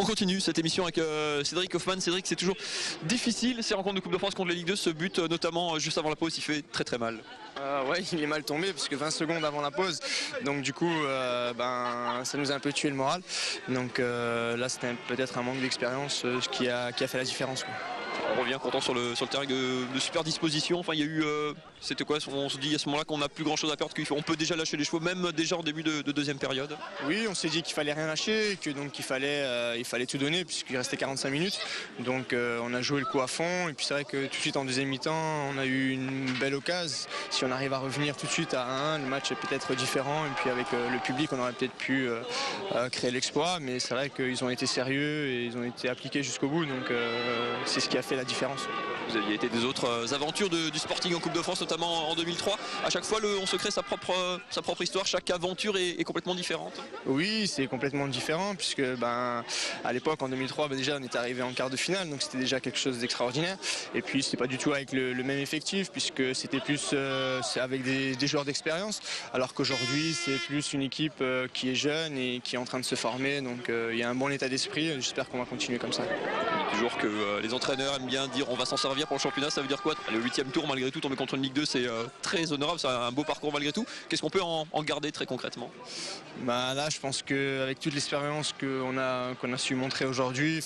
On continue cette émission avec Cédric Hoffmann. Cédric, c'est toujours difficile ces rencontres de Coupe de France contre la Ligue 2. Ce but, notamment juste avant la pause, il fait très très mal. Ouais, il est mal tombé parce que 20 secondes avant la pause. Donc du coup, ça nous a un peu tué le moral. Donc là, c'était peut-être un manque d'expérience qui a fait la différence, quoi. On revient pourtant sur le terrain de super disposition. Enfin, il y a eu, c'était quoi? On se dit à ce moment-là qu'on n'a plus grand-chose à perdre, qu'on peut déjà lâcher les chevaux, même déjà en début de deuxième période. Oui, on s'est dit qu'il fallait rien lâcher, que donc il fallait tout donner puisqu'il restait 45 minutes. Donc on a joué le coup à fond. Et puis c'est vrai que tout de suite en deuxième mi-temps, on a eu une belle occasion. Si on arrive à revenir tout de suite à 1, le match est peut-être différent. Et puis avec le public, on aurait peut-être pu créer l'exploit. Mais c'est vrai qu'ils ont été sérieux et ils ont été appliqués jusqu'au bout. Donc c'est ce qui a fait la différence. Vous aviez été des autres aventures du Sporting en Coupe de France, notamment en 2003. À chaque fois, on se crée sa propre histoire. Chaque aventure est complètement différente. Oui, c'est complètement différent puisque à l'époque, en 2003, déjà on était arrivé en quart de finale, donc c'était déjà quelque chose d'extraordinaire. Et puis c'était pas du tout avec le même effectif puisque c'était plus avec des joueurs d'expérience, alors qu'aujourd'hui c'est plus une équipe qui est jeune et qui est en train de se former. Donc il y a un bon état d'esprit. J'espère qu'on va continuer comme ça. Toujours que les entraîneurs aiment bien dire on va s'en servir pour le championnat. Ça veut dire quoi? Le 8e tour, malgré tout, tomber contre une Ligue 2, c'est très honorable, c'est un beau parcours malgré tout. Qu'est-ce qu'on peut en garder très concrètement? Là, je pense qu'avec toute l'expérience qu'on a su montrer aujourd'hui,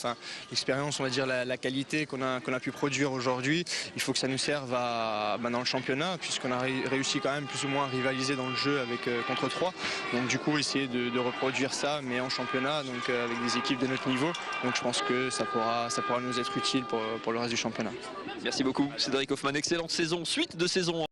l'expérience, on va dire la qualité qu'on a pu produire aujourd'hui, il faut que ça nous serve dans le championnat, puisqu'on a réussi quand même plus ou moins à rivaliser dans le jeu contre 3. Donc du coup, essayer de reproduire ça, mais en championnat, donc avec des équipes de notre niveau. Donc je pense que ça pourra nous être utile pour le reste du championnat. Merci beaucoup Cédric Hoffmann, excellente saison, suite de saison.